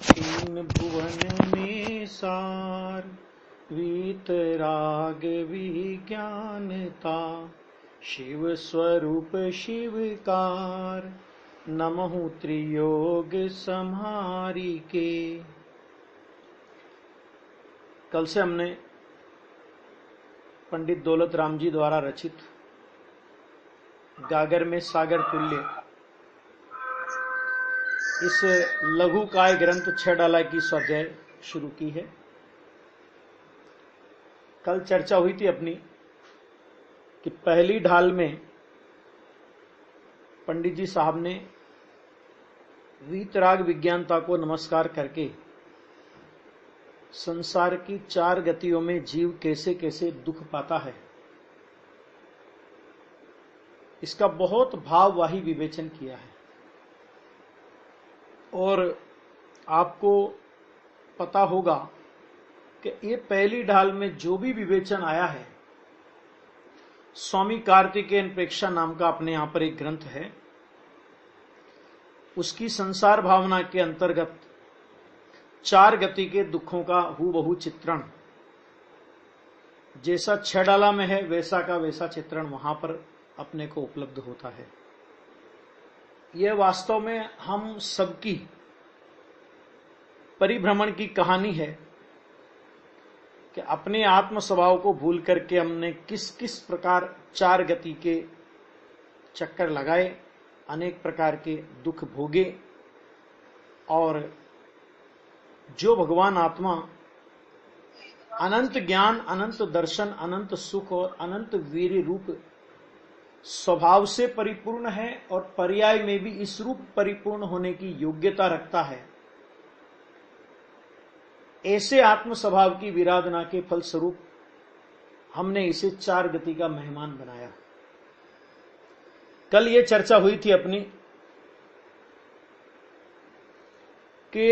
तीन भुवन में सार, वीतराग विज्ञानता, शिव स्वरूप शिवकार, नमहु त्रियोग संहारी के। कल से हमने पंडित दौलत राम जी द्वारा रचित गागर में सागर तुल्य इस लघु काय ग्रंथ 6 डाला की स्वाध्याय शुरू की है। कल चर्चा हुई थी अपनी कि पहली ढाल में पंडित जी साहब ने वीतराग विज्ञानता को नमस्कार करके संसार की 4 गतियों में जीव कैसे कैसे दुख पाता है, इसका बहुत भाववाही विवेचन किया है। और आपको पता होगा कि ये पहली ढाल में जो भी विवेचन आया है, स्वामी कार्तिकेयन प्रेक्षा नाम का अपने यहां पर एक ग्रंथ है, उसकी संसार भावना के अंतर्गत 4 गति के दुखों का हूबहू चित्रण जैसा 6 डाला में है वैसा का वैसा चित्रण वहां पर अपने को उपलब्ध होता है। यह वास्तव में हम सबकी परिभ्रमण की कहानी है कि अपने आत्म स्वभाव को भूल करके हमने किस किस प्रकार 4 गति के चक्कर लगाए, अनेक प्रकार के दुख भोगे, और जो भगवान आत्मा अनंत ज्ञान, अनंत दर्शन, अनंत सुख और अनंत वीर रूप स्वभाव से परिपूर्ण है और पर्याय में भी इस रूप परिपूर्ण होने की योग्यता रखता है, ऐसे आत्म स्वभाव की विराधना के फलस्वरूप हमने इसे 4 गति का मेहमान बनाया। कल ये चर्चा हुई थी अपनी कि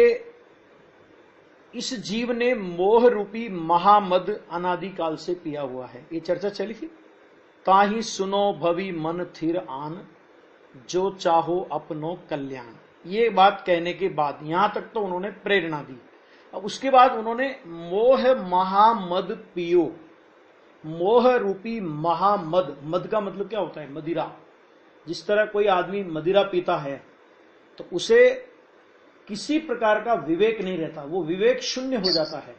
इस जीव ने मोह रूपी महामद अनादिकाल से पिया हुआ है। ये चर्चा चली थी। ताही सुनो भवी मन थिर आन, जो चाहो अपनो कल्याण। ये बात कहने के बाद यहां तक तो उन्होंने प्रेरणा दी। अब उसके बाद उन्होंने मोह महामद पियो, मोह रूपी महामद, मद का मतलब क्या होता है? मदिरा। जिस तरह कोई आदमी मदिरा पीता है तो उसे किसी प्रकार का विवेक नहीं रहता, वो विवेक शून्य हो जाता है।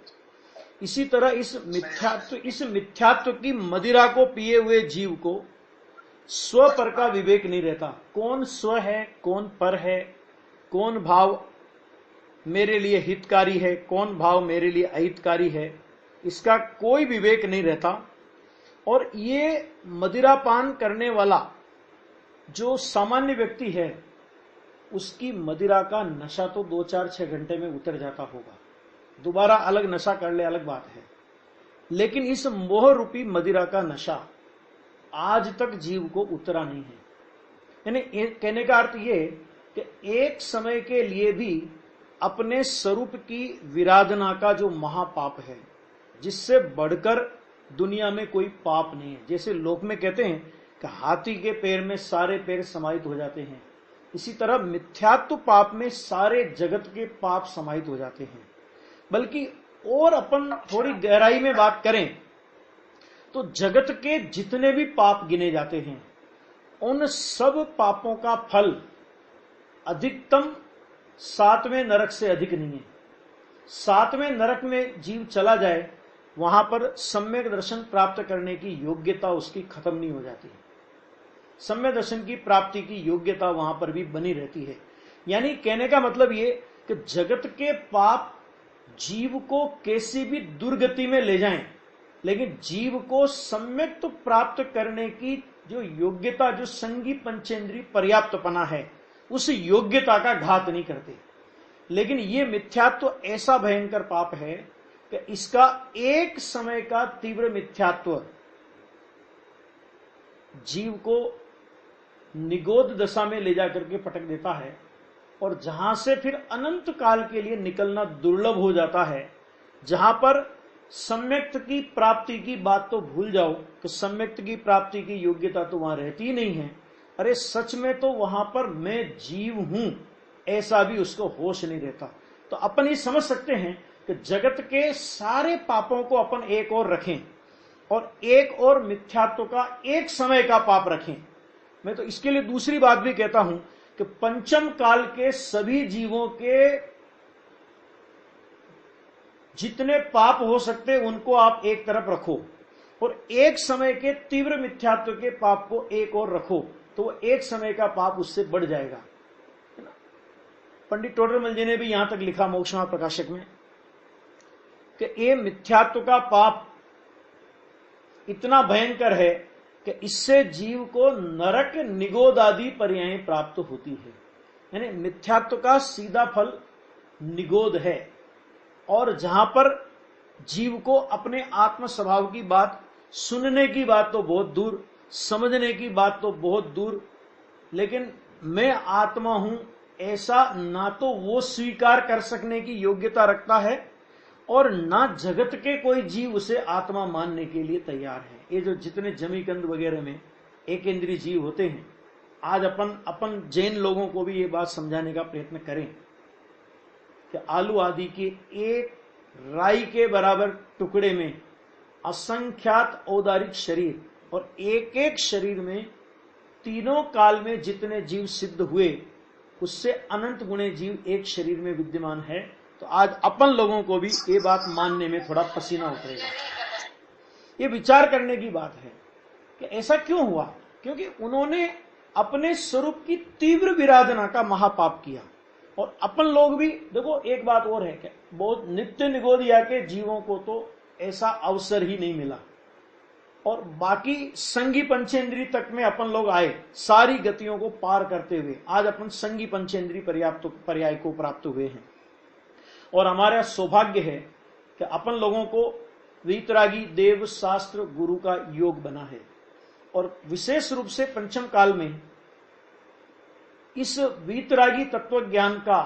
इसी तरह इस मिथ्यात्व की मदिरा को पिए हुए जीव को स्व पर का विवेक नहीं रहता। कौन स्व है, कौन पर है, कौन भाव मेरे लिए हितकारी है, कौन भाव मेरे लिए अहितकारी है, इसका कोई विवेक नहीं रहता। और ये मदिरापान करने वाला जो सामान्य व्यक्ति है, उसकी मदिरा का नशा तो 2-4-6 घंटे में उतर जाता होगा। दोबारा अलग नशा कर ले, अलग बात है। लेकिन इस मोह रूपी मदिरा का नशा आज तक जीव को उतरा नहीं है। यानी कहने का अर्थ ये कि एक समय के लिए भी अपने स्वरूप की विराधना का जो महापाप है, जिससे बढ़कर दुनिया में कोई पाप नहीं है। जैसे लोक में कहते हैं कि हाथी के पैर में सारे पैर समाहित हो जाते हैं, इसी तरह मिथ्यात्व पाप में सारे जगत के पाप समाहित हो जाते हैं। बल्कि और अपन थोड़ी गहराई में बात करें तो जगत के जितने भी पाप गिने जाते हैं, उन सब पापों का फल अधिकतम 7वें नरक से अधिक नहीं है। 7वें नरक में जीव चला जाए, वहां पर सम्यक दर्शन प्राप्त करने की योग्यता उसकी खत्म नहीं हो जाती है। सम्यक दर्शन की प्राप्ति की योग्यता वहां पर भी बनी रहती है। यानी कहने का मतलब ये कि जगत के पाप जीव को कैसी भी दुर्गति में ले जाएं, लेकिन जीव को सम्यक तो प्राप्त करने की जो योग्यता, जो संगी पंचेंद्री पर्याप्तपना है, उस योग्यता का घात नहीं करते। लेकिन ये मिथ्यात्व ऐसा भयंकर पाप है कि इसका एक समय का तीव्र मिथ्यात्व जीव को निगोद दशा में ले जाकर के पटक देता है, और जहां से फिर अनंत काल के लिए निकलना दुर्लभ हो जाता है। जहां पर सम्यक्त की प्राप्ति की बात तो भूल जाओ कि सम्यक्त की प्राप्ति की योग्यता तो वहां रहती ही नहीं है। अरे सच में तो वहां पर मैं जीव हूं ऐसा भी उसको होश नहीं रहता। तो अपन ये समझ सकते हैं कि जगत के सारे पापों को अपन एक और रखें और एक और मिथ्यात्व का एक समय का पाप रखें। मैं तो इसके लिए दूसरी बात भी कहता हूं कि पंचम काल के सभी जीवों के जितने पाप हो सकते उनको आप एक तरफ रखो और एक समय के तीव्र मिथ्यात्व के पाप को एक और रखो, तो वो एक समय का पाप उससे बढ़ जाएगा। पंडित टोडरमल जी ने भी यहां तक लिखा मोक्षमार्ग प्रकाशक में कि ये मिथ्यात्व का पाप इतना भयंकर है कि इससे जीव को नरक निगोद आदि पर्याय प्राप्त होती है। यानी मिथ्यात्व का सीधा फल निगोद है, और जहां पर जीव को अपने आत्म स्वभाव की बात सुनने की बात तो बहुत दूर, समझने की बात तो बहुत दूर, लेकिन मैं आत्मा हूं ऐसा ना तो वो स्वीकार कर सकने की योग्यता रखता है और ना जगत के कोई जीव उसे आत्मा मानने के लिए तैयार है। ये जो जितने जमीकंद वगैरह में एक इंद्रिय जीव होते हैं, आज अपन जैन लोगों को भी ये बात समझाने का प्रयत्न करें कि आलू आदि के एक राई के बराबर टुकड़े में असंख्यात औदारिक शरीर और एक एक शरीर में तीनों काल में जितने जीव सिद्ध हुए उससे अनंत गुणे जीव एक शरीर में विद्यमान है। तो आज अपन लोगों को भी ये बात मानने में थोड़ा पसीना उतरेगा। ये विचार करने की बात है कि ऐसा क्यों हुआ, क्योंकि उन्होंने अपने स्वरूप की तीव्र विराधना का महापाप किया। और अपन लोग भी देखो, एक बात और है कि बहुत नित्य निगोदिया के जीवों को तो ऐसा अवसर ही नहीं मिला, और बाकी संगी पंचेंद्री तक में अपन लोग आए सारी गतियों को पार करते हुए। आज अपन संगी पंचेंद्री पर्याय को प्राप्त हुए हैं, और हमारा सौभाग्य है कि अपन लोगों को वीतरागी देव शास्त्र गुरु का योग बना है। और विशेष रूप से पंचम काल में इस वीतरागी तत्व ज्ञान का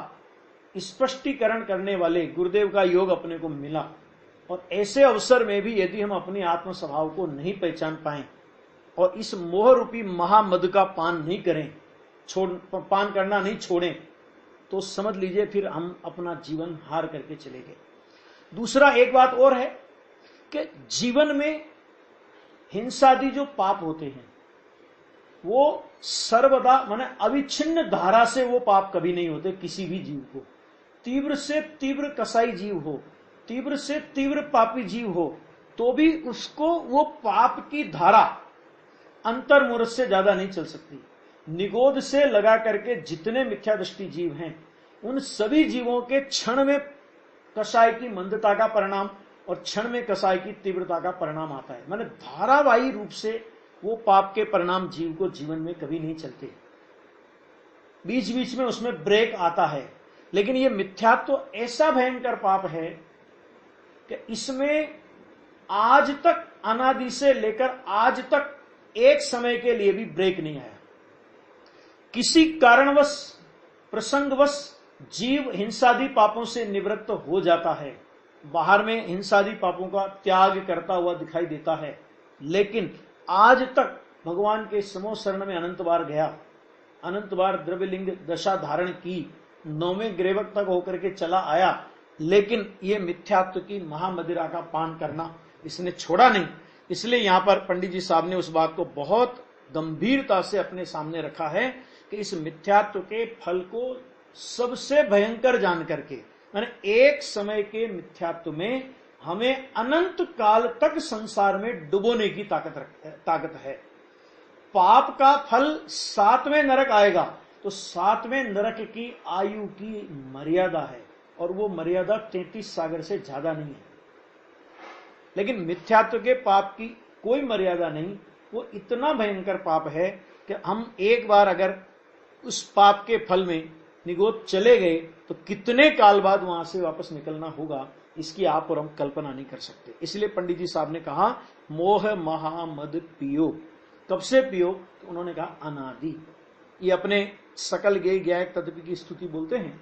स्पष्टीकरण करने वाले गुरुदेव का योग अपने को मिला। और ऐसे अवसर में भी यदि हम अपने आत्म स्वभाव को नहीं पहचान पाए और इस मोह रूपी महामद का पान नहीं करें, पान करना नहीं छोड़ें, तो समझ लीजिए फिर हम अपना जीवन हार करके चले गए। दूसरा एक बात और है कि जीवन में हिंसादि जो पाप होते हैं वो सर्वदा माने अविच्छिन्न धारा से वो पाप कभी नहीं होते। किसी भी जीव को तीव्र से तीव्र कसाई जीव हो, तीव्र से तीव्र पापी जीव हो, तो भी उसको वो पाप की धारा अंतर्मुहूर्त से ज्यादा नहीं चल सकती। निगोद से लगा करके जितने मिथ्या दृष्टि जीव हैं उन सभी जीवों के क्षण में कसाय की मंदता का परिणाम और क्षण में कसाय की तीव्रता का परिणाम आता है। माने धारावाही रूप से वो पाप के परिणाम जीव को जीवन में कभी नहीं चलते, बीच बीच में उसमें ब्रेक आता है। लेकिन ये मिथ्यात्व तो ऐसा भयंकर पाप है कि इसमें आज तक अनादि से लेकर आज तक एक समय के लिए भी ब्रेक नहीं आया। किसी कारणवश प्रसंगवश जीव हिंसादि पापों से निवृत्त हो जाता है, बाहर में हिंसादि पापों का त्याग करता हुआ दिखाई देता है, लेकिन आज तक भगवान के समो शरण में अनंत बार गया, अनंत बार द्रव्यलिंग दशा धारण की, 9वें ग्रेवक तक होकर के चला आया, लेकिन ये मिथ्यात्व की महामदिरा का पान करना इसने छोड़ा नहीं। इसलिए यहां पर पंडित जी साहब ने उस बात को बहुत गंभीरता से अपने सामने रखा है कि इस मिथ्यात्व के फल को सबसे भयंकर जान करके, माने एक समय के मिथ्यात्व में हमें अनंत काल तक संसार में डुबोने की ताकत है। पाप का फल 7वें नरक आएगा तो 7वें नरक की आयु की मर्यादा है, और वो मर्यादा 33 सागर से ज्यादा नहीं है। लेकिन मिथ्यात्व के पाप की कोई मर्यादा नहीं, वो इतना भयंकर पाप है कि हम एक बार अगर उस पाप के फल में निगोद चले गए तो कितने काल बाद वहां से वापस निकलना होगा, इसकी आप और हम कल्पना नहीं कर सकते। इसलिए पंडित जी साहब ने कहा मोह महामद पियो। कब से पियो? तो उन्होंने कहा अनादि। ये अपने सकल गे ज्ञायक तद्पि की स्तुति बोलते हैं,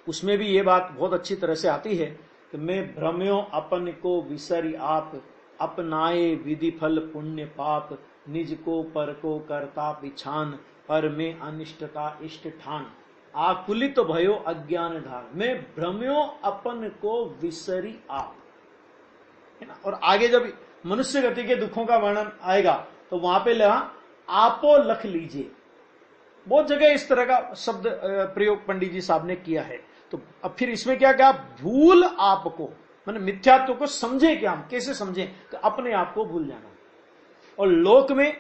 उसमें भी ये बात बहुत अच्छी तरह से आती है कि मैं भ्रम्यो अपन को विसरी आप, अपनाए विधि फल पुण्य पाप, निज को पर को करता पिछान, पर में अनिष्टता इष्ट ठान। आकुलित भयो अज्ञान ढार, मैं भ्रम्यो अपन को विसरी आप, है ना। और आगे जब मनुष्य गति के दुखों का वर्णन आएगा तो वहां पे लगा आपो लख लीजिए। बहुत जगह इस तरह का शब्द प्रयोग पंडित जी साहब ने किया है। तो अब फिर इसमें क्या कहा, भूल आपको, मैंने मिथ्यात्व को समझे क्या, हम कैसे समझें, तो अपने आप को भूल जाना। और लोक में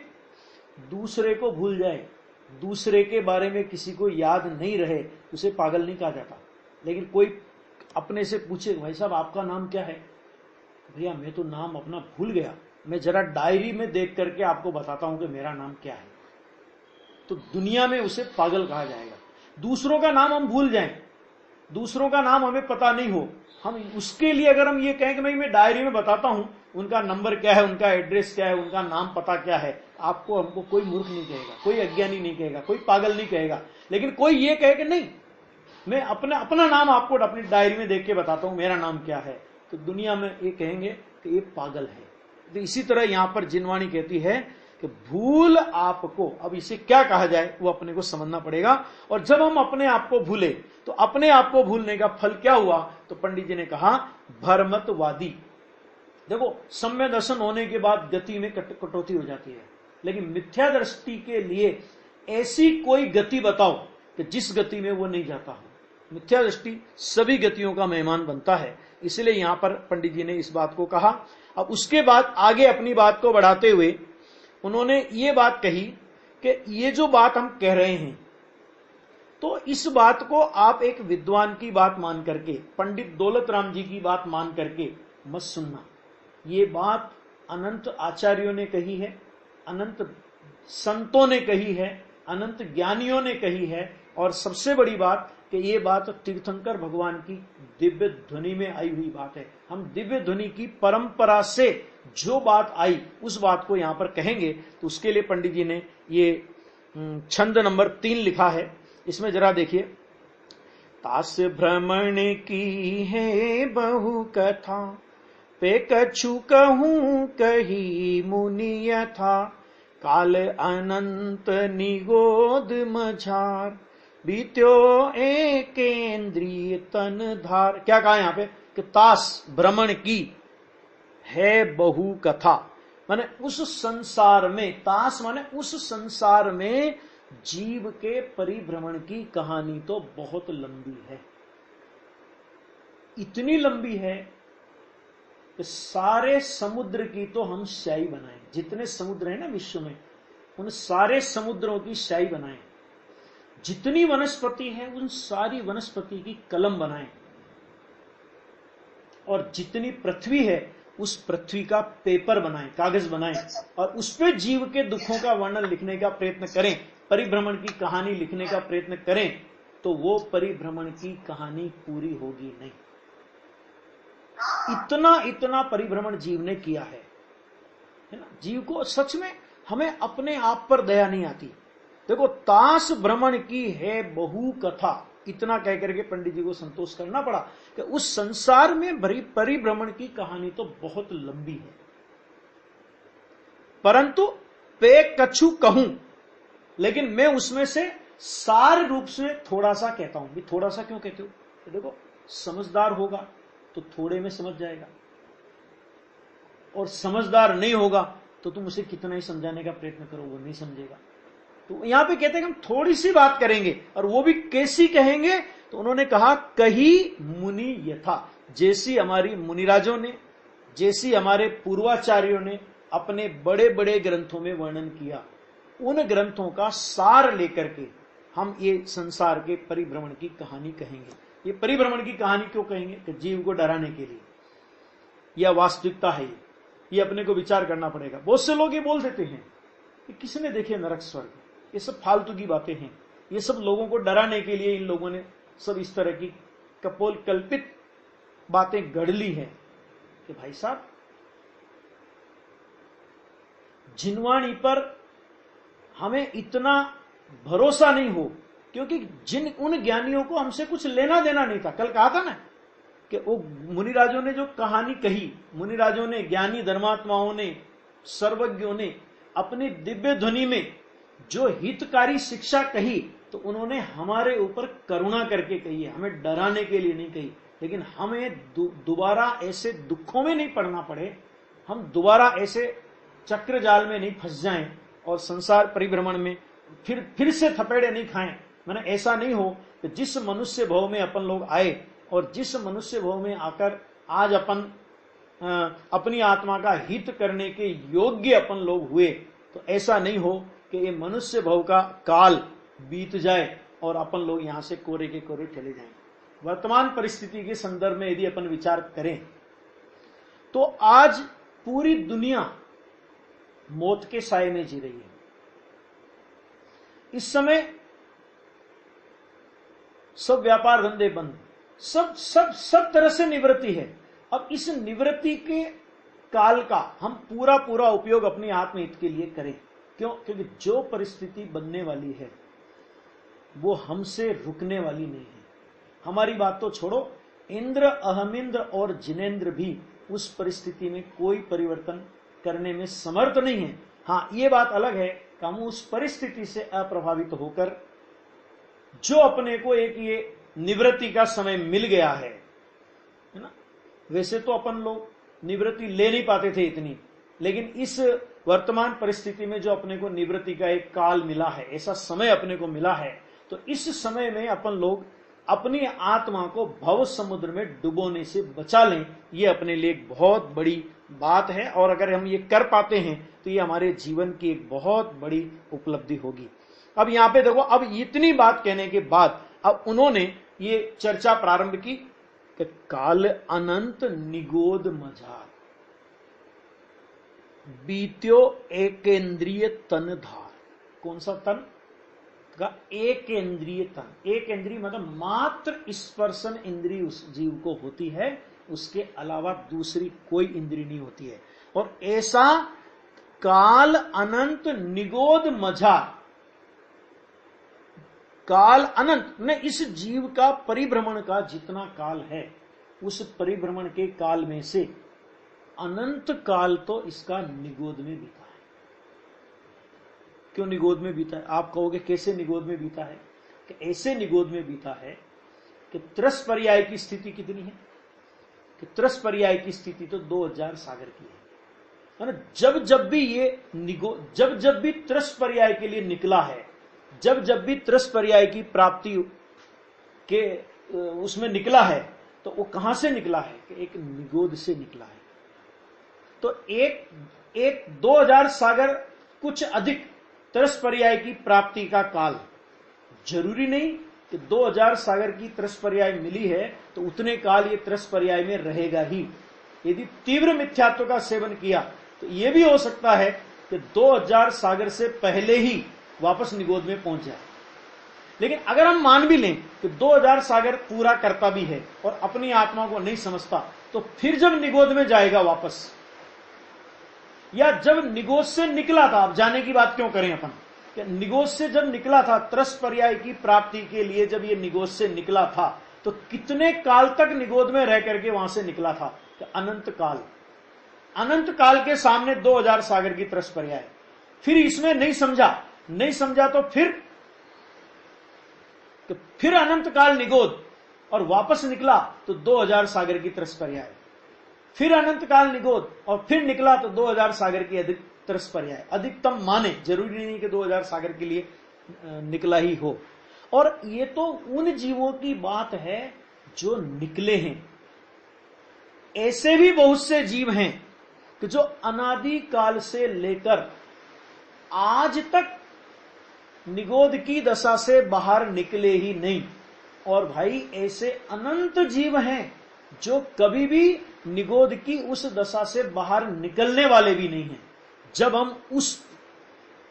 दूसरे को भूल जाए, दूसरे के बारे में किसी को याद नहीं रहे, उसे पागल नहीं कहा जाता। लेकिन कोई अपने से पूछे भाई साहब आपका नाम क्या है, भैया मैं तो नाम अपना भूल गया, मैं जरा डायरी में देख करके आपको बताता हूं कि मेरा नाम क्या है, तो दुनिया में उसे पागल कहा जाएगा। दूसरों का नाम हम भूल जाएं, दूसरों का नाम हमें पता नहीं हो, हम उसके लिए अगर हम ये कहें कि मैं डायरी में बताता हूं उनका नंबर क्या है, उनका एड्रेस क्या है, उनका नाम पता क्या है, आपको हमको कोई मूर्ख नहीं कहेगा, कोई अज्ञानी नहीं कहेगा, कोई पागल नहीं कहेगा। लेकिन कोई ये कहे कि नहीं मैं अपना नाम आपको अपनी डायरी में देख के बताता हूं मेरा नाम क्या है, तो दुनिया में ये कहेंगे कि ये पागल है। तो इसी तरह यहां पर जिनवाणी कहती है कि भूल आपको, अब इसे क्या कहा जाए वो अपने को समझना पड़ेगा। और जब हम अपने आप को भूले तो अपने आप को भूलने का फल क्या हुआ, तो पंडित जी ने कहा भ्रमतवादी। देखो सम्य दर्शन होने के बाद गति में कटौती हो जाती है, लेकिन मिथ्या दृष्टि के लिए ऐसी कोई गति बताओ कि जिस गति में वो नहीं जाता हो। मिथ्या दृष्टि सभी गतियों का मेहमान बनता है, इसलिए यहां पर पंडित जी ने इस बात को कहा। अब उसके बाद आगे अपनी बात को बढ़ाते हुए उन्होंने ये बात कही कि ये जो बात हम कह रहे हैं, तो इस बात को आप एक विद्वान की बात मान करके, पंडित दौलत राम जी की बात मान करके मत सुनना। ये बात अनंत आचार्यों ने कही है, अनंत संतों ने कही है, अनंत ज्ञानियों ने कही है, और सबसे बड़ी बात कि ये बात तीर्थंकर भगवान की दिव्य ध्वनि में आई हुई बात है। हम दिव्य ध्वनि की परंपरा से जो बात आई उस बात को यहां पर कहेंगे। तो उसके लिए पंडित जी ने ये छंद नंबर 3 लिखा है, इसमें जरा देखिए। तास भ्रमण की है बहु कथा, पे कछु कहूं कही मुनि यथा, काल अनंत निगोद मझार, बीत्यो एक इंद्रिय तन धार। क्या कहा यहां पे कि तास भ्रमण की है बहु कथा, माने उस संसार में, तास माने उस संसार में जीव के परिभ्रमण की कहानी तो बहुत लंबी है। इतनी लंबी है कि सारे समुद्र की तो हम स्याही बनाएं, जितने समुद्र है ना विश्व में, उन सारे समुद्रों की स्याही बनाएं, जितनी वनस्पति है उन सारी वनस्पति की कलम बनाएं, और जितनी पृथ्वी है उस पृथ्वी का पेपर बनाएं, कागज बनाएं, और उस पे जीव के दुखों का वर्णन लिखने का प्रयत्न करें, परिभ्रमण की कहानी लिखने का प्रयत्न करें, तो वो परिभ्रमण की कहानी पूरी होगी नहीं। इतना परिभ्रमण जीव ने किया है ना। जीव को सच में हमें अपने आप पर दया नहीं आती। देखो, तास भ्रमण की है बहु कथा, इतना कह करके पंडित जी को संतोष करना पड़ा कि उस संसार में भरी परिभ्रमण की कहानी तो बहुत लंबी है, परंतु पे कछु कहूं, लेकिन मैं उसमें से सार रूप से थोड़ा सा कहता हूं। भी थोड़ा सा क्यों कहते हो? तो देखो, समझदार होगा तो थोड़े में समझ जाएगा, और समझदार नहीं होगा तो तुम उसे कितना ही समझाने का प्रयत्न करो वो नहीं समझेगा। तो यहां पे कहते हैं कि हम थोड़ी सी बात करेंगे, और वो भी कैसी कहेंगे? तो उन्होंने कहा कही मुनि यथा, जैसी हमारी मुनिराजों ने, जैसी हमारे पूर्वाचार्यों ने अपने बड़े बड़े ग्रंथों में वर्णन किया, उन ग्रंथों का सार लेकर के हम ये संसार के परिभ्रमण की कहानी कहेंगे। ये परिभ्रमण की कहानी क्यों कहेंगे? कि जीव को डराने के लिए। यह वास्तविकता है, ये अपने को विचार करना पड़ेगा। बहुत से लोग ये बोल देते हैं कि किसने देखे नरक स्वर्ग, ये सब फालतू की बातें हैं, ये सब लोगों को डराने के लिए इन लोगों ने सब इस तरह की कपोल कल्पित बातें गढ़ ली है। कि भाई साहब, जिनवाणी पर हमें इतना भरोसा नहीं हो, क्योंकि उन ज्ञानियों को हमसे कुछ लेना देना नहीं था। कल कहा था ना कि वो मुनिराजों ने जो कहानी कही, मुनिराजों ने, ज्ञानी धर्मात्माओं ने, सर्वज्ञों ने अपनी दिव्य ध्वनि में जो हितकारी शिक्षा कही, तो उन्होंने हमारे ऊपर करुणा करके कही है, हमें डराने के लिए नहीं कही। लेकिन हमें दोबारा ऐसे दुखों में नहीं पड़ना पड़े, हम दोबारा ऐसे चक्र जाल में नहीं फंस जाएं और संसार परिभ्रमण में फिर से थपेड़े नहीं खाएं। मैंने ऐसा नहीं हो कि जिस मनुष्य भव में अपन लोग आए और जिस मनुष्य भव में आकर आज अपन अपनी आत्मा का हित करने के योग्य अपन लोग हुए, तो ऐसा नहीं हो कि ये मनुष्य भव का काल बीत जाए और अपन लोग यहां से कोरे के कोरे चले जाएं। वर्तमान परिस्थिति के संदर्भ में यदि अपन विचार करें तो आज पूरी दुनिया मौत के साए में जी रही है। इस समय सब व्यापार धंधे बंद, सब तरह से निवृत्ति है। अब इस निवृत्ति के काल का हम पूरा उपयोग अपने आत्महित के लिए करें। क्यों? क्योंकि जो परिस्थिति बनने वाली है वो हमसे रुकने वाली नहीं है। हमारी बात तो छोड़ो, इंद्र, अहमिंद्र और जिनेंद्र भी उस परिस्थिति में कोई परिवर्तन करने में समर्थ नहीं है। हाँ, ये बात अलग है कि हम उस परिस्थिति से अप्रभावित होकर जो अपने को एक ये निवृत्ति का समय मिल गया है ना, वैसे तो अपन लोग निवृत्ति ले नहीं पाते थे इतनी, लेकिन इस वर्तमान परिस्थिति में जो अपने को निवृत्ति का एक काल मिला है, ऐसा समय अपने को मिला है, तो इस समय में अपन लोग अपनी आत्मा को भव समुद्र में डुबोने से बचा लें। ये अपने लिए एक बहुत बड़ी बात है और अगर हम ये कर पाते हैं तो ये हमारे जीवन की एक बहुत बड़ी उपलब्धि होगी। अब यहां पे देखो, अब इतनी बात कहने के बाद अब उन्होंने ये चर्चा प्रारंभ की कि काल अनंत निगोद मझार बीत्यो एकेंद्रिय तन धार। कौन सा तन? का एकेंद्रिय तन। एक इंद्रिय मतलब मात्र स्पर्शन इंद्रिय उस जीव को होती है, उसके अलावा दूसरी कोई इंद्रिय नहीं होती है। और ऐसा काल अनंत निगोद मझार, काल अनंत ने इस जीव का परिभ्रमण का जितना काल है, उस परिभ्रमण के काल में से अनंत काल तो इसका निगोद में बीता है। क्यों निगोद में बीता है? आप कहोगे कैसे निगोद में बीता है? कि ऐसे निगोद में बीता है कि त्रस पर्याय की स्थिति कितनी है? कि त्रस पर्याय की स्थिति तो 2000 सागर की है। जब भी ये जब भी त्रस पर्याय के लिए निकला है, जब भी त्रस पर्याय की प्राप्ति के उसमें निकला है, तो वो कहां से निकला है? कि एक निगोद से निकला है। तो एक 2000 सागर कुछ अधिक त्रस पर्याय की प्राप्ति का काल। जरूरी नहीं कि 2000 सागर की त्रस पर्याय मिली है तो उतने काल ये त्रस पर्याय में रहेगा ही। यदि तीव्र मिथ्यात्व का सेवन किया तो यह भी हो सकता है कि 2000 सागर से पहले ही वापस निगोद में पहुंच जाए। लेकिन अगर हम मान भी लें कि 2000 सागर पूरा करता भी है और अपनी आत्मा को नहीं समझता, तो फिर जब निगोद में जाएगा वापस, या जब निगोद से निकला था, अब जाने की बात क्यों करें अपन, कि निगोद से जब निकला था त्रस पर्याय की प्राप्ति के लिए, जब ये निगोद से निकला था तो कितने काल तक निगोद में रह करके वहां से निकला था? कि अनंत काल। अनंत काल के सामने 2000 सागर की त्रस पर्याय। फिर इसमें नहीं समझा तो फिर अनंत काल निगोद और वापस निकला तो 2000 सागर की त्रस पर्याय। फिर अनंत काल निगोद और फिर निकला तो 2000 सागर की अधिक त्रस पर्याय। अधिकतम माने, जरूरी नहीं कि 2000 सागर के लिए निकला ही हो। और ये तो उन जीवों की बात है जो निकले हैं। ऐसे भी बहुत से जीव हैं कि जो अनादि काल से लेकर आज तक निगोद की दशा से बाहर निकले ही नहीं। और भाई ऐसे अनंत जीव हैं जो कभी भी निगोद की उस दशा से बाहर निकलने वाले भी नहीं हैं। जब हम उस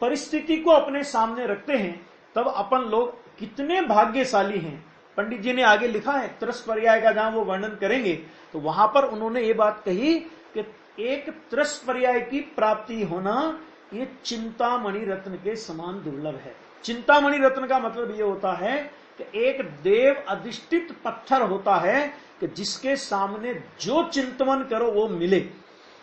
परिस्थिति को अपने सामने रखते हैं तब अपन लोग कितने भाग्यशाली हैं। पंडित जी ने आगे लिखा है त्रस पर्याय का, जहां वो वर्णन करेंगे तो वहां पर उन्होंने ये बात कही कि एक त्रस पर्याय की प्राप्ति होना ये चिंतामणि रत्न के समान दुर्लभ है। चिंतामणि रत्न का मतलब ये होता है कि एक देव अधिष्ठित पत्थर होता है कि जिसके सामने जो चिंतन करो वो मिले।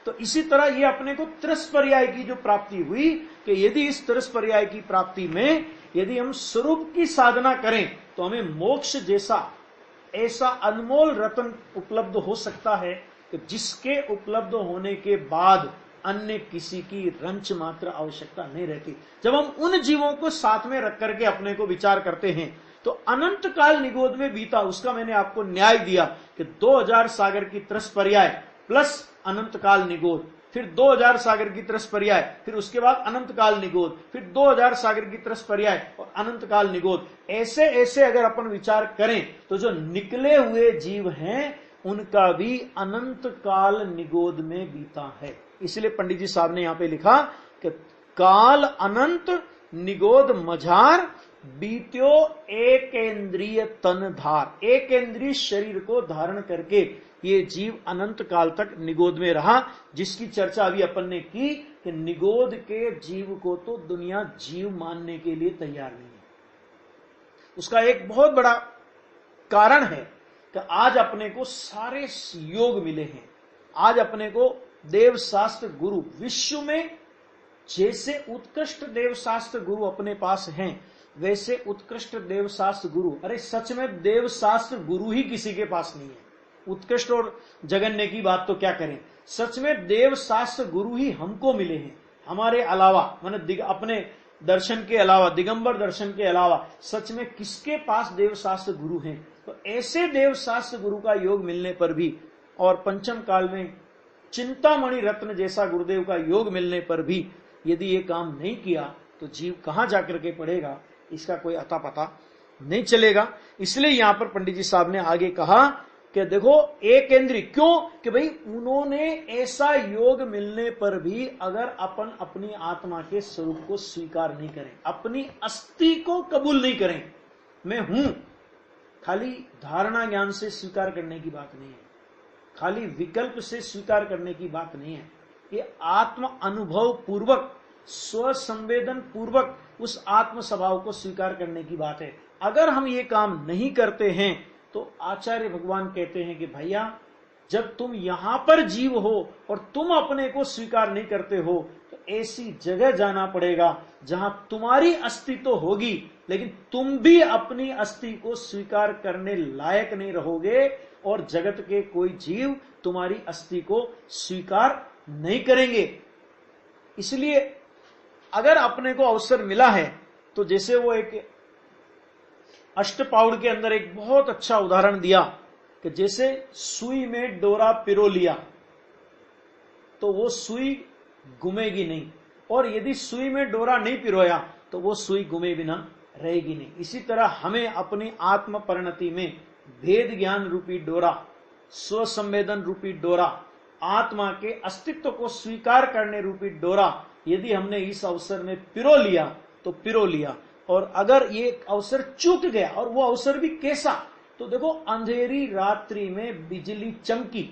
तो इसी तरह ये अपने को त्रस पर्याय की जो प्राप्ति हुई कि यदि इस त्रस पर्याय की प्राप्ति में यदि हम स्वरूप की साधना करें तो हमें मोक्ष जैसा ऐसा अनमोल रत्न उपलब्ध हो सकता है कि जिसके उपलब्ध होने के बाद अन्य किसी की रंच मात्र आवश्यकता नहीं रहती। जब हम उन जीवों को साथ में रख करके अपने को विचार करते हैं तो अनंत काल निगोद में बीता, उसका मैंने आपको न्याय दिया कि 2000 सागर की त्रस पर्याय प्लस अनंत काल निगोद, फिर 2000 सागर की त्रस पर्याय, फिर उसके बाद अनंत काल निगोद, फिर 2000 सागर की त्रस पर्याय और अनंत काल निगोद। ऐसे ऐसे अगर अपन विचार करें तो जो निकले हुए जीव हैं उनका भी अनंत काल निगोद में बीता है। इसलिए पंडित जी साहब ने यहां पे लिखा कि काल अनंत निगोद मझार बीत्यो एक इंद्रिय तन धार। एक इंद्रिय शरीर को धारण करके ये जीव अनंत काल तक निगोद में रहा, जिसकी चर्चा अभी अपन ने की कि निगोद के जीव को तो दुनिया जीव मानने के लिए तैयार नहीं है। उसका एक बहुत बड़ा कारण है कि आज अपने को सारे योग मिले हैं। आज अपने को देवशास्त्र गुरु, विश्व में जैसे उत्कृष्ट देवशास्त्र गुरु अपने पास हैं वैसे उत्कृष्ट देवशास्त्र गुरु, अरे सच में देवशास्त्र गुरु ही किसी के पास नहीं है। उत्कृष्ट और जगन्य की बात तो क्या करें, सच में देवशास्त्र गुरु ही हमको मिले हैं। हमारे अलावा माने अपने दर्शन के अलावा, दिगंबर दर्शन के अलावा सच में किसके पास देवशास्त्र गुरु हैं। तो ऐसे देवशास्त्र गुरु का योग मिलने पर भी और पंचम काल में चिंतामणि रत्न जैसा गुरुदेव का योग मिलने पर भी यदि ये काम नहीं किया तो जीव कहां जाकर के पड़ेगा, इसका कोई अता पता नहीं चलेगा। इसलिए यहां पर पंडित जी साहब ने आगे कहा कि देखो एक इंद्रिय, क्यों कि भाई उन्होंने ऐसा योग मिलने पर भी अगर अपन अपनी आत्मा के स्वरूप को स्वीकार नहीं करें, अपनी अस्थि को कबूल नहीं करें, मैं हूं, खाली धारणा ज्ञान से स्वीकार करने की बात नहीं है, खाली विकल्प से स्वीकार करने की बात नहीं है, ये आत्म अनुभव पूर्वक, स्व संवेदन पूर्वक उस आत्म स्वभाव को स्वीकार करने की बात है। अगर हम ये काम नहीं करते हैं तो आचार्य भगवान कहते हैं कि भैया जब तुम यहां पर जीव हो और तुम अपने को स्वीकार नहीं करते हो तो ऐसी जगह जाना पड़ेगा जहां तुम्हारी अस्थि तो होगी लेकिन तुम भी अपनी अस्थि को स्वीकार करने लायक नहीं रहोगे और जगत के कोई जीव तुम्हारी अस्थि को स्वीकार नहीं करेंगे। इसलिए अगर अपने को अवसर मिला है तो जैसे वो एक अष्टपाउड़ के अंदर एक बहुत अच्छा उदाहरण दिया कि जैसे सुई में डोरा पिरो लिया तो वो सुई गुमेगी नहीं, और यदि सुई में डोरा नहीं पिरोया तो वो सुई गुमे बिना रहेगी नहीं। इसी तरह हमें अपनी आत्म परिणति में भेद ज्ञान रूपी डोरा, स्व संवेदन रूपी डोरा, आत्मा के अस्तित्व को स्वीकार करने रूपी डोरा यदि हमने इस अवसर में पिरो लिया तो पिरो लिया, और अगर ये अवसर चूक गया, और वो अवसर भी कैसा, तो देखो अंधेरी रात्रि में बिजली चमकी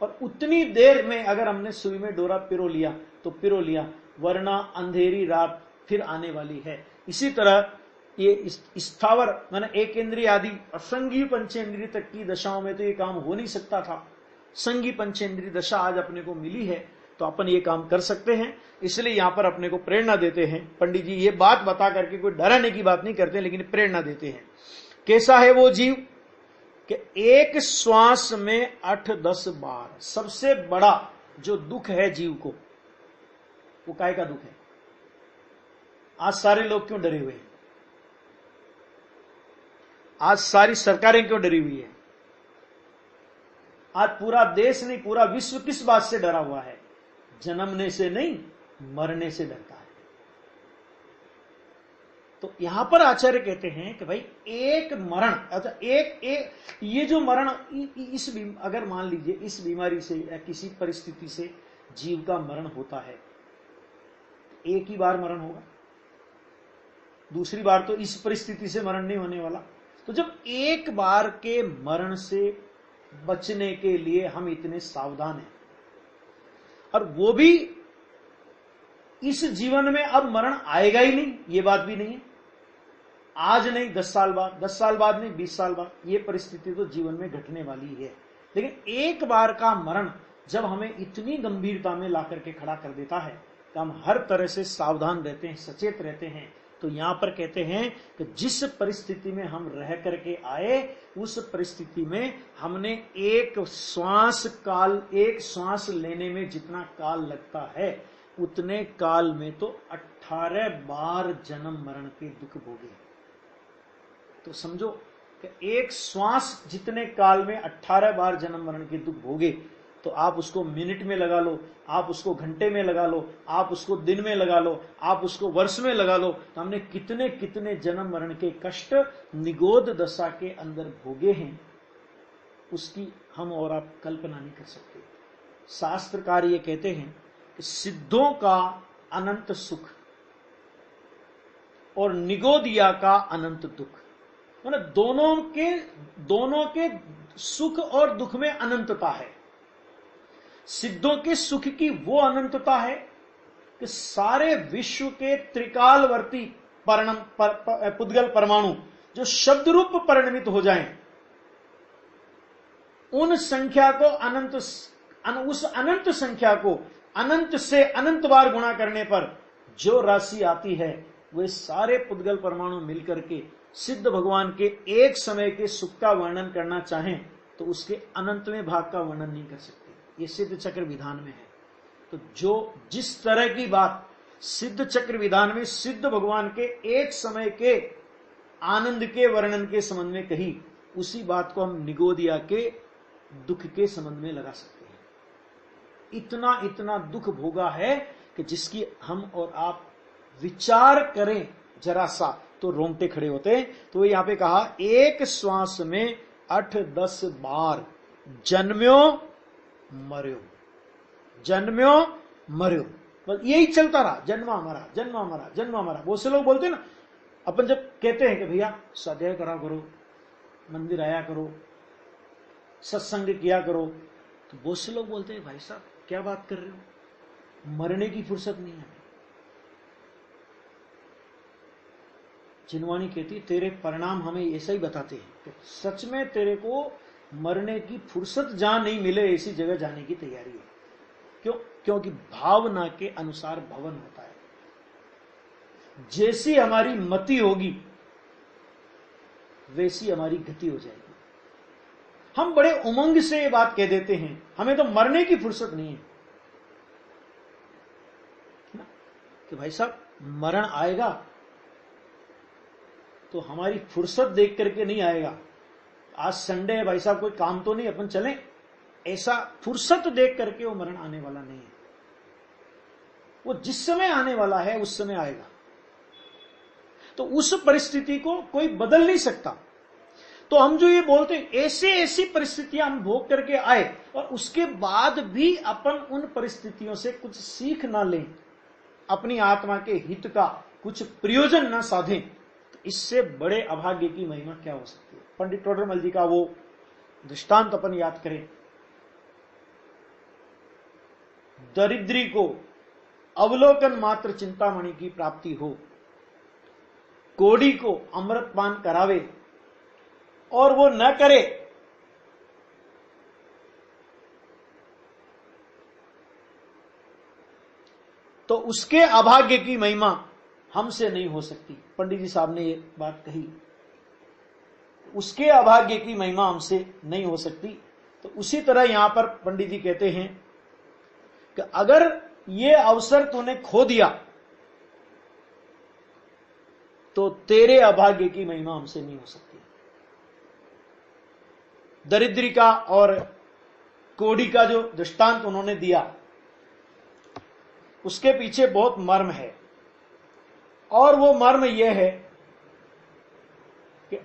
और उतनी देर में अगर हमने सुई में डोरा पिरो लिया तो पिरो लिया, वरना अंधेरी रात फिर आने वाली है। इसी तरह ये स्थावर माने एक इंद्रिय आदि असंगी पंचेंद्रिय तक की दशाओं में तो ये काम हो नहीं सकता था। संगी पंचेंद्रिय दशा आज अपने को मिली है तो अपन ये काम कर सकते हैं। इसलिए यहां पर अपने को प्रेरणा देते हैं पंडित जी, ये बात बता करके कोई डराने की बात नहीं करते लेकिन प्रेरणा देते हैं। कैसा है वो जीव कि एक श्वास में 8-10 बार, सबसे बड़ा जो दुख है जीव को वो काय का दुख है। आज सारे लोग क्यों डरे हुए हैं, आज सारी सरकारें क्यों डरी हुई है, आज पूरा देश नहीं पूरा विश्व किस बात से डरा हुआ है, जन्मने से नहीं मरने से डरता है। तो यहां पर आचार्य कहते हैं कि भाई एक मरण, अच्छा एक ये जो मरण अगर मान लीजिए इस बीमारी से या किसी परिस्थिति से जीव का मरण होता है, एक ही बार मरण होगा, दूसरी बार तो इस परिस्थिति से मरण नहीं होने वाला। तो जब एक बार के मरण से बचने के लिए हम इतने सावधान हैं, और वो भी इस जीवन में अब मरण आएगा ही नहीं, ये बात भी नहीं है, आज नहीं 10 साल बाद, 10 साल बाद नहीं 20 साल बाद, ये परिस्थिति तो जीवन में घटने वाली है। लेकिन एक बार का मरण जब हमें इतनी गंभीरता में ला करके खड़ा कर देता है तो हम हर तरह से सावधान रहते हैं, सचेत रहते हैं तो यहां पर कहते हैं कि जिस परिस्थिति में हम रह करके आए उस परिस्थिति में हमने एक श्वास लेने में जितना काल लगता है उतने काल में तो 18 बार जन्म मरण के दुख भोगे। तो समझो कि एक श्वास जितने काल में 18 बार जन्म मरण के दुख भोगे, तो आप उसको मिनट में लगा लो, आप उसको घंटे में लगा लो, आप उसको दिन में लगा लो, आप उसको वर्ष में लगा लो, तो हमने कितने कितने जन्म मरण के कष्ट निगोद दशा के अंदर भोगे हैं, उसकी हम और आप कल्पना नहीं कर सकते। शास्त्रकार ये कहते हैं कि सिद्धों का अनंत सुख और निगोदिया का अनंत दुख, मतलब दोनों के सुख और दुख में अनंतता है। सिद्धों के सुख की वो अनंतता है कि सारे विश्व के त्रिकालवर्ती पुद्गल परमाणु जो शब्द रूप परिणमित हो जाएं, उन संख्या को उस अनंत संख्या को अनंत से अनंत बार गुणा करने पर जो राशि आती है, वे सारे पुद्गल परमाणु मिलकर के सिद्ध भगवान के एक समय के सुख का वर्णन करना चाहें तो उसके अनंतवें भाग का वर्णन नहीं कर सकते। ये सिद्ध चक्र विधान में है। तो जो जिस तरह की बात सिद्ध चक्र विधान में सिद्ध भगवान के एक समय के आनंद के वर्णन के संबंध में कही, उसी बात को हम निगोदिया के दुख के संबंध में लगा सकते हैं। इतना इतना दुख भोगा है कि जिसकी हम और आप विचार करें जरा सा तो रोंगटे खड़े होते हैं। तो यहां पे कहा एक श्वास में 8-10 बार जन्म्यो मर्यो, जन्म्यो मर्यो, बस यही चलता रहा, जन्मा मरा जन्मा मरा जन्मा मरा। बहुत से लोग बोलते हैं ना, अपन जब कहते हैं कि भैया स्वाध्याय करा करो, मंदिर आया करो, सत्संग किया करो, तो बहुत से लोग बोलते हैं भाई साहब क्या बात कर रहे हो, मरने की फुर्सत नहीं है। जिनवानी कहती तेरे परिणाम हमें ऐसा ही बताते हैं कि सच में तेरे को मरने की फुर्सत जहां नहीं मिले ऐसी जगह जाने की तैयारी है। क्यों? क्योंकि भावना के अनुसार भवन होता है। जैसी हमारी मति होगी वैसी हमारी गति हो जाएगी। हम बड़े उमंग से ये बात कह देते हैं, हमें तो मरने की फुर्सत नहीं है ना, कि भाई साहब मरण आएगा तो हमारी फुर्सत देख करके नहीं आएगा, आज संडे है भाई साहब कोई काम तो नहीं अपन चलें, ऐसा फुर्सत देख करके वो मरण आने वाला नहीं है। वो जिस समय आने वाला है उस समय आएगा। तो उस परिस्थिति को कोई बदल नहीं सकता। तो हम जो ये बोलते हैं ऐसे ऐसी परिस्थितियां हम भोग करके आए और उसके बाद भी अपन उन परिस्थितियों से कुछ सीख ना लें, अपनी आत्मा के हित का कुछ प्रयोजन ना साधें, तो इससे बड़े अभाग्य की महिमा क्या हो सकती है। पंडित टोडरमल जी का वो दृष्टांत अपन याद करें। दरिद्री को अवलोकन मात्र चिंतामणि की प्राप्ति हो, कोड़ी को अमृतपान करावे और वो न करे तो उसके अभाग्य की महिमा हमसे नहीं हो सकती। पंडित जी साहब ने ये बात कही, उसके अभाग्य की महिमा हमसे नहीं हो सकती। तो उसी तरह यहां पर पंडित जी कहते हैं कि अगर ये अवसर तूने खो दिया तो तेरे अभाग्य की महिमा हमसे नहीं हो सकती। दरिद्री का और कोड़ी का जो दृष्टांत उन्होंने दिया उसके पीछे बहुत मर्म है, और वो मर्म यह है कि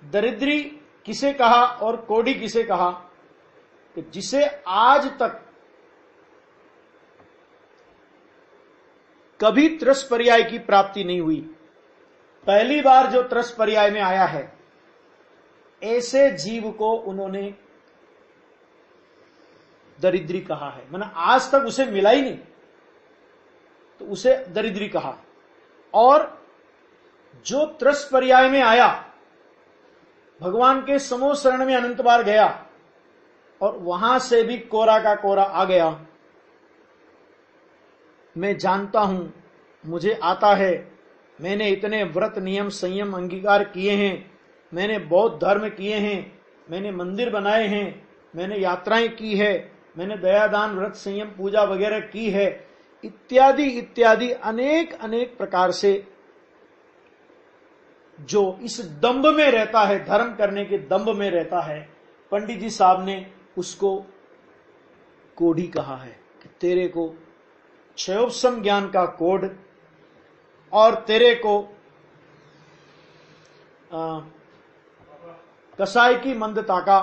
दरिद्री किसे कहा और कोड़ी किसे कहा कि जिसे आज तक कभी त्रस पर्याय की प्राप्ति नहीं हुई, पहली बार जो त्रस पर्याय में आया है, ऐसे जीव को उन्होंने दरिद्री कहा है। माने आज तक उसे मिला ही नहीं तो उसे दरिद्री कहा। और जो त्रस पर्याय में आया, भगवान के समूह शरण में अनंत बार गया और वहां से भी कोरा का कोरा आ गया, मैं जानता हूं, मुझे आता है, मैंने इतने व्रत नियम संयम अंगीकार किए हैं, मैंने बौद्ध धर्म किए हैं, मैंने मंदिर बनाए हैं, मैंने यात्राएं की है, मैंने दया दान व्रत संयम पूजा वगैरह की है, इत्यादि इत्यादि अनेक अनेक प्रकार से जो इस दंभ में रहता है, धर्म करने के दंभ में रहता है, पंडित जी साहब ने उसको कोढ़ी कहा है कि तेरे को क्षयोपशम ज्ञान का कोड और तेरे को कसाई की मंदता का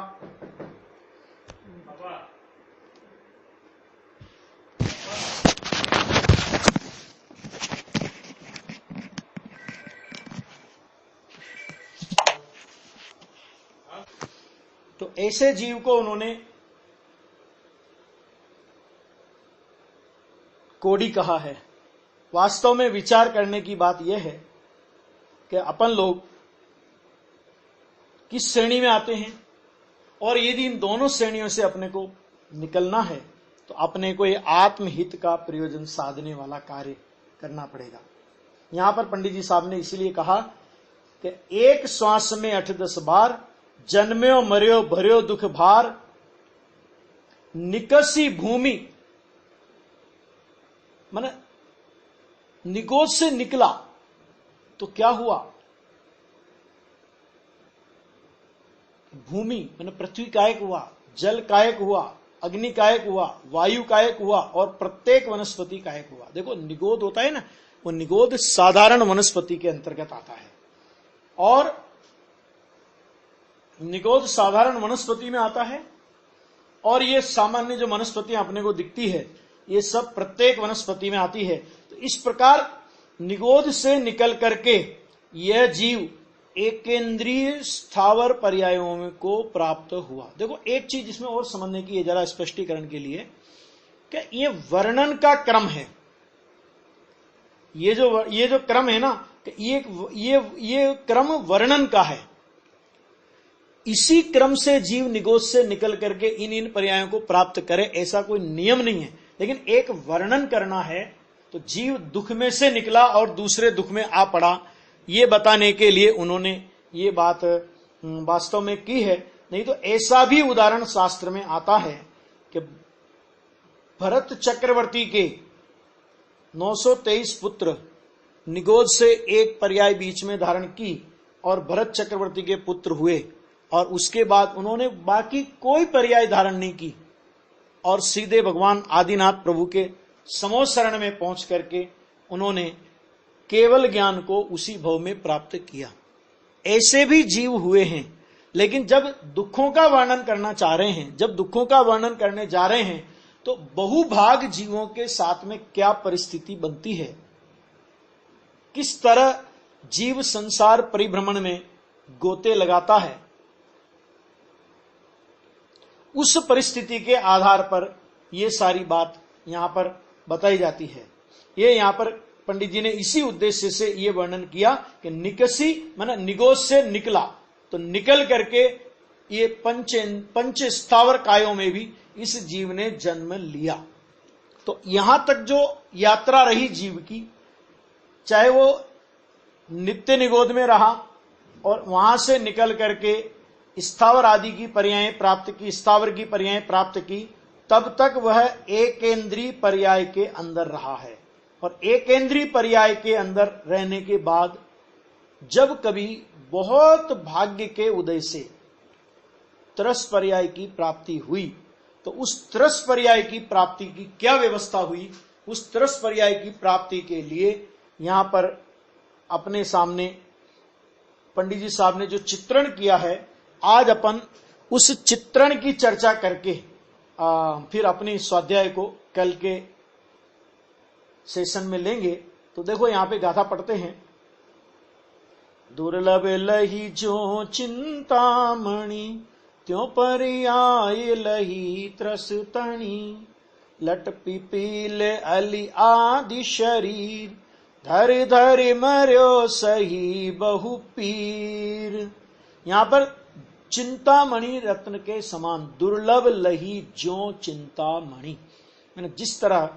तो ऐसे जीव को उन्होंने कोढ़ी कहा है। वास्तव में विचार करने की बात यह है कि अपन लोग किस श्रेणी में आते हैं, और यदि इन दोनों श्रेणियों से अपने को निकलना है तो अपने को ये आत्महित का प्रयोजन साधने वाला कार्य करना पड़ेगा। यहां पर पंडित जी साहब ने इसीलिए कहा कि एक श्वास में 8-10 बार जन्म्यो मर्यो भर्यो दुख भार, निकसी भूमि, माने निगोद से निकला तो क्या हुआ, भूमि माने पृथ्वी कायक हुआ, जल कायक हुआ, अग्नि कायक हुआ, वायु कायक हुआ और प्रत्येक वनस्पति कायक हुआ। देखो निगोद होता है ना, वो निगोद साधारण वनस्पति के अंतर्गत आता है, और निगोद साधारण वनस्पति में आता है, और ये सामान्य जो वनस्पतियां अपने को दिखती है ये सब प्रत्येक वनस्पति में आती है। तो इस प्रकार निगोद से निकल करके यह जीव एकेंद्रीय स्थावर पर्यायों को प्राप्त हुआ। देखो एक चीज इसमें और समझने की है जरा स्पष्टीकरण के लिए, कि ये वर्णन का क्रम है। ये जो क्रम है ना, ये क्रम वर्णन का है। इसी क्रम से जीव निगोद से निकल करके इन पर्यायों को प्राप्त करे ऐसा कोई नियम नहीं है, लेकिन एक वर्णन करना है। तो जीव दुख में से निकला और दूसरे दुख में आ पड़ा, ये बताने के लिए उन्होंने ये बात वास्तव में की है। नहीं तो ऐसा भी उदाहरण शास्त्र में आता है कि भरत चक्रवर्ती के 923 पुत्र निगोद से एक पर्याय बीच में धारण की और भरत चक्रवर्ती के पुत्र हुए, और उसके बाद उन्होंने बाकी कोई पर्याय धारण नहीं की और सीधे भगवान आदिनाथ प्रभु के समो शरण में पहुंच करके उन्होंने केवल ज्ञान को उसी भव में प्राप्त किया। ऐसे भी जीव हुए हैं, लेकिन जब दुखों का वर्णन करना चाह रहे हैं, जब दुखों का वर्णन करने जा रहे हैं, तो बहुभाग जीवों के साथ में क्या परिस्थिति बनती है, किस तरह जीव संसार परिभ्रमण में गोते लगाता है, उस परिस्थिति के आधार पर यह सारी बात यहां पर बताई जाती है। ये यहां पर पंडित जी ने इसी उद्देश्य से यह वर्णन किया कि निकसी माने निगोद से निकला, तो निकल करके ये पंच स्थावर कायों में भी इस जीव ने जन्म लिया। तो यहां तक जो यात्रा रही जीव की, चाहे वो नित्य निगोद में रहा और वहां से निकल करके स्थावर आदि की पर्याय प्राप्त की, स्थावर की पर्याय प्राप्त की, तब तक वह एकेंद्रीय पर्याय के अंदर रहा है। और एकेंद्रीय पर्याय के अंदर रहने के बाद जब कभी बहुत भाग्य के उदय से त्रस पर्याय की प्राप्ति हुई, तो उस त्रस पर्याय की प्राप्ति की क्या व्यवस्था हुई, उस त्रस पर्याय की प्राप्ति के लिए यहां पर अपने सामने पंडित जी साहब ने जो चित्रण किया है, आज अपन उस चित्रण की चर्चा करके फिर अपनी स्वाध्याय को कल के सेशन में लेंगे। तो देखो यहां पे गाथा पढ़ते हैं, दुर्लभ लही जो चिंतामणि, त्यों पर्याय लही त्रस तणी, लट पिपील अली आदि शरीर, धर धर मर्यो सही बहु पीर। यहां पर चिंतामणि रत्न के समान दुर्लभ लही जो चिंतामणि, मैंने जिस तरह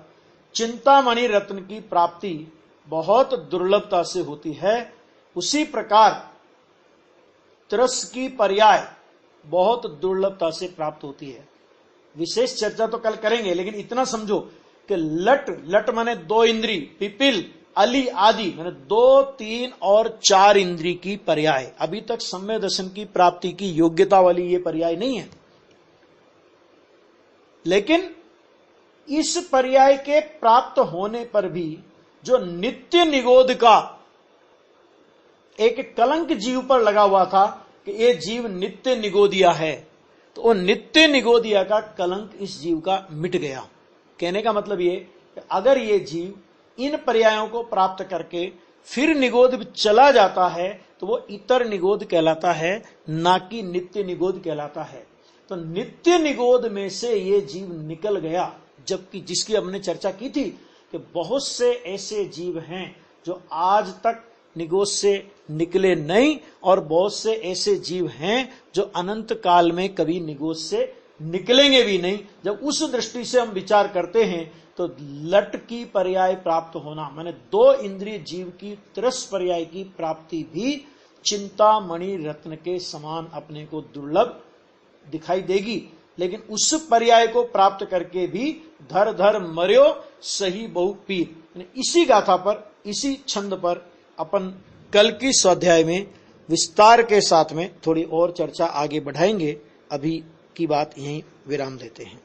चिंतामणि रत्न की प्राप्ति बहुत दुर्लभता से होती है, उसी प्रकार तरस की पर्याय बहुत दुर्लभता से प्राप्त होती है। विशेष चर्चा तो कल करेंगे, लेकिन इतना समझो कि लट माने 2 इंद्री, पिपिल, अली आदि माने 2, 3 और 4 इंद्री की पर्याय। अभी तक सम्य दर्शन की प्राप्ति की योग्यता वाली ये पर्याय नहीं है, लेकिन इस पर्याय के प्राप्त होने पर भी जो नित्य निगोध का एक कलंक जीव पर लगा हुआ था कि ये जीव नित्य निगोदिया है, तो वो नित्य निगोदिया का कलंक इस जीव का मिट गया। कहने का मतलब ये कि अगर ये जीव इन पर्यायों को प्राप्त करके फिर निगोध चला जाता है तो वो इतर निगोध कहलाता है, ना कि नित्य निगोध कहलाता है। तो नित्य निगोध में से ये जीव निकल गया, जबकि जिसकी हमने चर्चा की थी कि बहुत से ऐसे जीव हैं जो आज तक निगोध से निकले नहीं, और बहुत से ऐसे जीव हैं जो अनंत काल में कभी निगोध से निकलेंगे भी नहीं। जब उस दृष्टि से हम विचार करते हैं तो लट की पर्याय प्राप्त होना माने 2 इंद्रिय जीव की तरस पर्याय की प्राप्ति भी चिंतामणि रत्न के समान अपने को दुर्लभ दिखाई देगी। लेकिन उस पर्याय को प्राप्त करके भी धर धर मर्यो सही बहु पीर। इसी गाथा पर, इसी छंद पर अपन कल की स्वाध्याय में विस्तार के साथ में थोड़ी और चर्चा आगे बढ़ाएंगे। अभी की बात यहीं विराम देते हैं।